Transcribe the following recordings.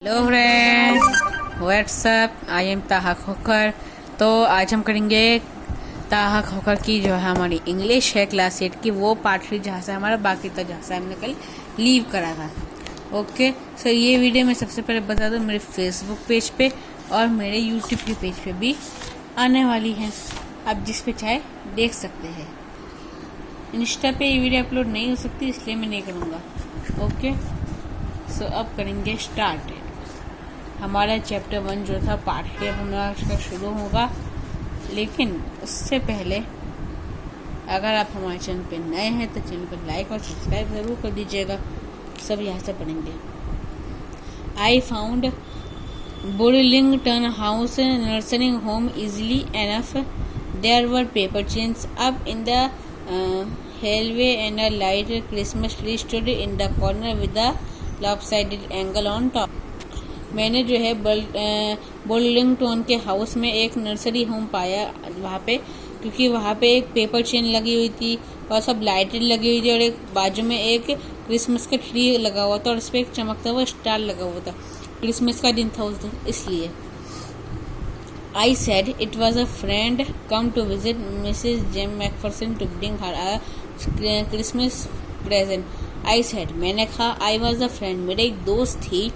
Hello friends, what's up. I am Taha Khokhar. तो आज हम करेंगे ताहा खोकर की जो है हमारी इंग्लिश है क्लास 8 की, वो पार्ट 3 जहाँ से हमारा बाकी था, जहाँ से हमने कल लीव करा था। ओके सो ये वीडियो मैं सबसे पहले बता दूँ, मेरे फेसबुक पेज पे और मेरे यूट्यूब के पेज पे भी आने वाली है। आप जिस पे चाहे देख सकते हैं। इंस्टा पे ये वीडियो अपलोड नहीं हो सकती, इसलिए मैं नहीं करूँगा। ओके सो अब करेंगे स्टार्ट। हमारा चैप्टर 1 जो था पार्ट 3 अब हमारा शुरू होगा, लेकिन उससे पहले अगर आप हमारे चैनल पे नए हैं तो चैनल पर लाइक और सब्सक्राइब ज़रूर कर दीजिएगा। सब यहाँ से पढ़ेंगे। I found Burlington house nursing home easily enough. There were paper chains up in the hallway and a light Christmas tree stood in the corner with a lopsided angle on top. मैंने जो है बुर्लिंगटन के house में एक nursery home पाया वहाँ पे, क्योंकि वहाँ पे एक पेपर चेन लगी हुई थी और सब लाइटें लगी हुई थी और एक बाजू में एक क्रिसमस का ट्री लगा हुआ था और उस पर एक चमकता हुआ स्टार लगा हुआ था। क्रिसमस का दिन था उस दिन, इसलिए। I said it was a friend come to visit Mrs. Jim McPherson to bring her a Christmas present. I said, मैंने कहा I was a friend, मेरे एक दोस्त थी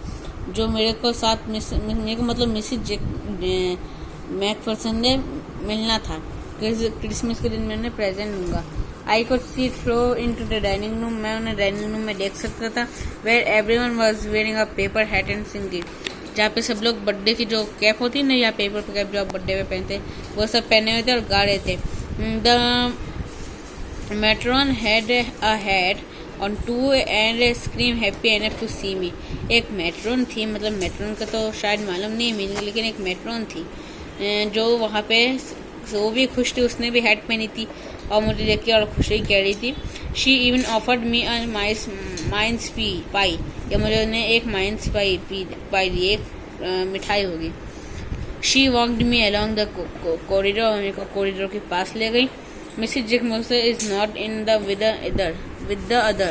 जो मेरे को साथ मेरे को मतलब मिसेज मैकफर्सन ने मिलना था। क्रिसमस के दिन मैं उन्हें प्रेजेंट दूंगा। I could see through into the dining room, मैं उन्हें डाइनिंग रूम में देख सकता था। Where everyone was wearing a paper hat and singing, जहाँ पे सब लोग बर्थडे की जो कैप होती है ना, या पेपर पे कैप जो आप बर्थडे पे पहनते, वो सब पहने हुए थे और गा रहे थे। The matron had a hat on too and scream happy enough to see me. एक मेट्रॉन थी, मतलब मेट्रॉन का तो शायद मालूम नहीं है मीनिंग, लेकिन एक मेट्रॉन थी जो वहाँ पे वो भी खुश थी, उसने भी हैट पहनी थी और मुझे देख के और खुशी कह रही थी। She even offered me a mince pie, या मुझे उन्हें एक माइंस पाई दी, एक मिठाई होगी। She walked me along the corridor, मेरे को कॉरिडोर के पास ले गई। Mrs Jake Mose is not in the with the other.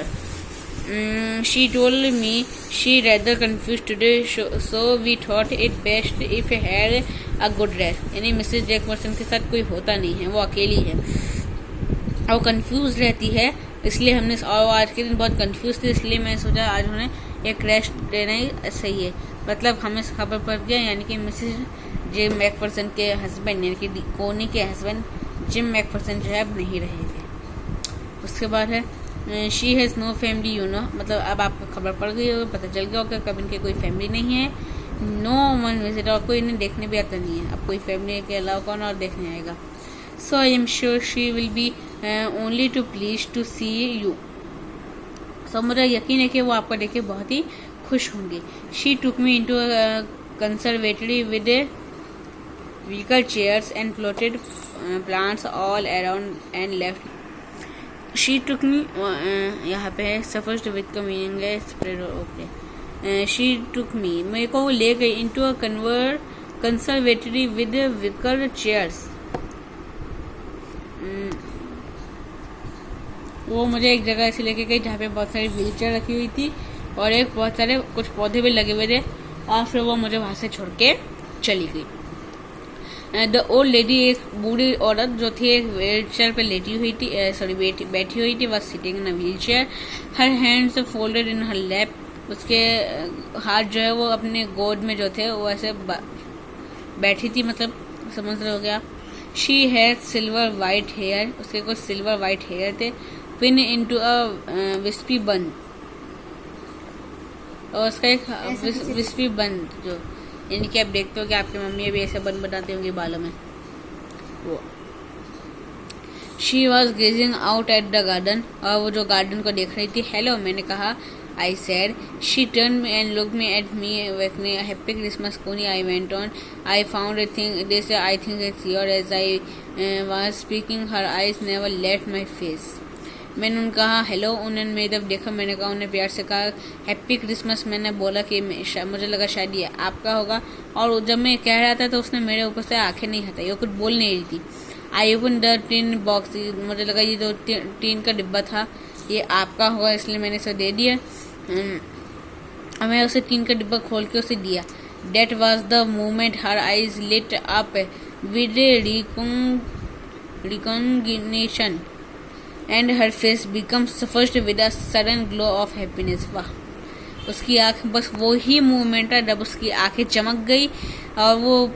She told me she rather confused today, so we thought it best if I had a good rest. यानी Mrs जैकवर्सन के साथ कोई होता नहीं है, वो अकेली है और कंफ्यूज रहती है, इसलिए हमने और आज के दिन बहुत कंफ्यूज थी, इसलिए मैंने सोचा आज उन्हें एक रेस्ट देना ही सही है। मतलब हमें खबर पड़ गया, यानी कि मिसेज जिम मैकफर्सन के हस्बैंड, यानी कि कोनी के हस्बैंड जिम मैकफर्सन जो है अब नहीं रहे थे। उसके बाद है she has no family you know, मतलब अब आपको खबर पड़ गई होगी, पता चल गया होगा कब इनके कोई फैमिली नहीं है। नो वन विजिट, और कोई इन्हें देखने भी आता नहीं है। अब कोई फैमिली के अलावा कौन और देखने आएगा। So I am sure she will be only too please to see you. सो मुझे यकीन है कि वो आपको देख के बहुत ही खुश होंगी। She took me into conservatory with vehicle chairs and plotted plants all around and left. She took me, यहाँ पे है सफर्स विद का मीनिंग है spread. Okay, she took me, मेरे को वो ले गई into a conservatory with vehicle chairs. वो मुझे एक जगह ऐसी लेके गई जहाँ पे बहुत सारी व्हील चेयर रखी हुई थी और एक बहुत सारे कुछ पौधे भी लगे हुए थे, और फिर वो मुझे वहाँ से छोड़ के चली गई। द ओल्ड लेडी, एक बूढ़ी औरत जो थी एक व्हील चेयर पे लेटी हुई थी, बैठी हुई थी, was sitting in a wheel chair. Her hands folded in her lap, उसके हाथ जो है वो अपने गोद में जो थे वो ऐसे बैठी थी, मतलब समझ रहे हो गया। She had silver white hair, उसके कुछ सिल्वर वाइट हेयर थे, pin into a wispy bun, और उसका एक विस्पी बन जो, यानी कि आप देखते हो कि आपकी मम्मी भी ऐसे बन बनाती होंगी बालों में, वो। She was gazing out at the garden, और वो जो गार्डन को देख रही थी। हेलो, मैंने कहा। I said. She turn me and look me at me with me happy Christmas Connie. I went on. I found a thing this, I think it's your. As I was speaking her eyes never left my face. मैंने उन्हें कहा hello, उन्होंने मेरी तरफ देखा, मैंने कहा, उन्हें प्यार से कहा हैप्पी क्रिसमस। मैंने बोला कि मुझे लगा शायद ये आपका होगा, और जब मैं कह रहा था तो उसने मेरे ऊपर से आंखें नहीं हटाई, वो कुछ बोल नहीं रही थी। I open the tin box, मुझे लगा ये जो टीन का डिब्बा था ये आपका होगा, इसलिए मैंने इसे दे दिया। और मैं उसे टीन का डिब्बा खोल के उसे दिया। That was the moment her eyes lit up with recognition and her face became suffused with a sudden glow of happiness। वाह, उसकी आँख, बस वो ही मोमेंट है जब उसकी आंखें चमक गई और वो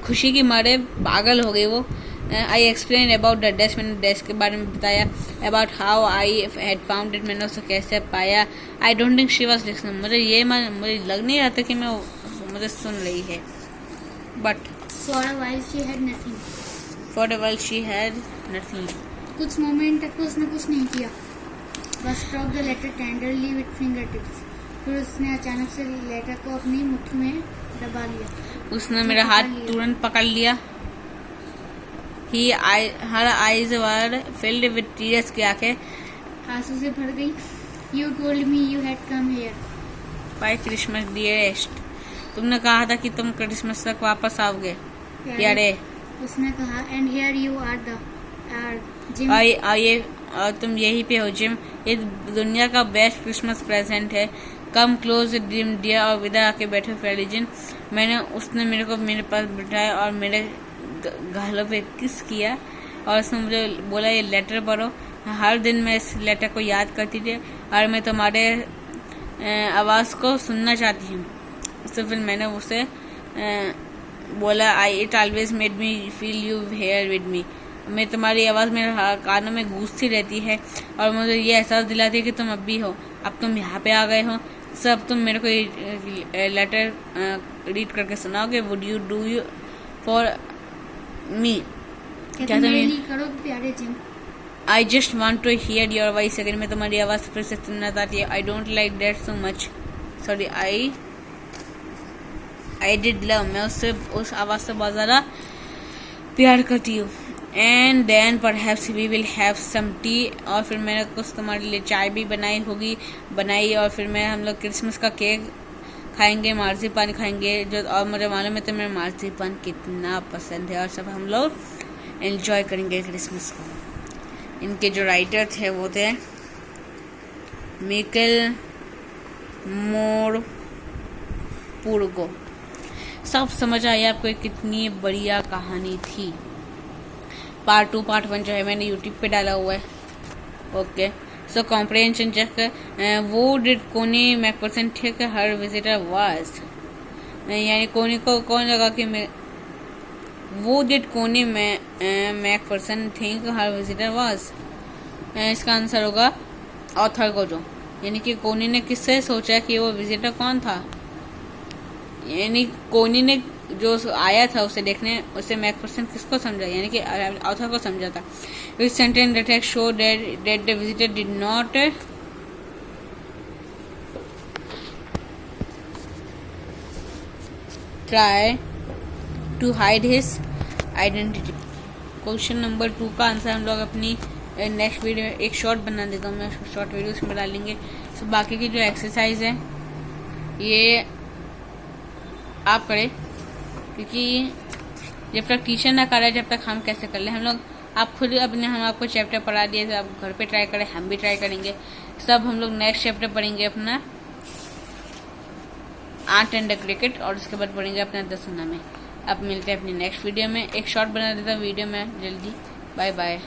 खुशी के मारे पागल हो गई वो। I explain about the desk, मैंने डेस्क के बारे में बताया। About how I had found it, मैंने उसे कैसे पाया। I don't think she was listening, मुझे लग नहीं रहा था कि मुझे सुन रही है। But for a while she had nothing. कुछ मोमेंट तक तो उसने कुछ नहीं किया, बस stroke the letter tenderly with finger tips. फिर उसने अचानक से लेटर को अपनी मुट्ठी में दबा लिया। उसने मेरा हाथ तुरंत पकड़ लिया। Her eyes were filled with tears, की आंखें आंसू से भर गई। You told me you had come here bye Christmas dearest, तुमने कहा था कि तुम क्रिसमस तक वापस आओगे प्यारे। उसने कहा and here you are Jim, और तुम यहीं पे हो जिम। ये दुनिया का बेस्ट क्रिसमस प्रेजेंट है। कम क्लोज ड्रीम डियर, और विदा आके बैठे प्यारी जिन। उसने मेरे को मेरे पास बिठाया और मेरे गालों पे किस किया और उसने मुझे बोला ये लेटर पढ़ो। हर दिन मैं इस लेटर को याद करती थी और मैं तुम्हारे आवाज़ को सुनना चाहती हूँ। तो फिर मैंने उसे बोला it always made me feel you here with me, मैं तुम्हारी आवाज़ मेरे कानों में गूंजती रहती है और मुझे ये एहसास दिलाती है कि तुम अब भी हो, अब तुम यहाँ पे आ गए हो। सब तुम मेरे को लेटर रीड करके सुनाओगे। Would you do you for me, क्या तुम करो प्यारे Jim. I just want to hear your voice again, मैं तुम्हारी आवाज़ फिर से सुनना चाहती है। I don't like that so much, sorry I did love, मैं उससे उस आवाज़ से बहुत ज़्यादा प्यार करती हूँ। And then perhaps we will have some tea, और फिर मैंने कुछ तुम्हारे लिए चाय भी बनाई और फिर हम लोग क्रिसमस का केक खाएंगे, मार्जिपान खाएंगे जो, और मुझे मालूम है तुम्हें मार्जिपान कितना पसंद है, और सब हम लोग एंजॉय करेंगे क्रिसमस को। इनके जो राइटर थे वो थे मिकेल मोरपुरगो। सब समझ आया आपको कितनी बढ़िया कहानी थी। पार्ट 2 पार्ट 1 जो है मैंने यूट्यूब पे डाला हुआ है। ओके, सो कॉम्प्रिहेंशन चेक। वो डिड कोनी McPherson think her visitor was, यानी कोनी को कौन लगा कि मैं, वो डिड कोनी McPherson think her visitor was, इसका आंसर होगा ऑथर को, जो यानी कि कोनी ने किससे सोचा कि वो विजिटर कौन था, यानी कोनी ने जो आया था उसे देखने, उसे मैकपर्सन किसको समझा, यानी कि ऑथर को समझा था। Which sentence that show that the visitor did not try to hide his identity. Question number 2 का आंसर हम लोग अपनी नेक्स्ट वीडियो में एक शॉर्ट बना देता हूँ मैं, शॉर्ट वीडियो उसमें डालेंगे। तो बाकी की जो एक्सरसाइज है ये आप करें, क्योंकि जब तक टीचर ना करे जब तक हम कैसे कर ले। हम लोग आप खुद हम आपको चैप्टर पढ़ा दिए तो आप घर पे ट्राई करें, हम भी ट्राई करेंगे। सब हम लोग नेक्स्ट चैप्टर पढ़ेंगे अपना आर्ट एंड क्रिकेट, और उसके बाद पढ़ेंगे अपना 10 में। अब मिलते हैं अपनी नेक्स्ट वीडियो में। एक शॉर्ट बना देता हूँ वीडियो में जल्दी। Bye bye.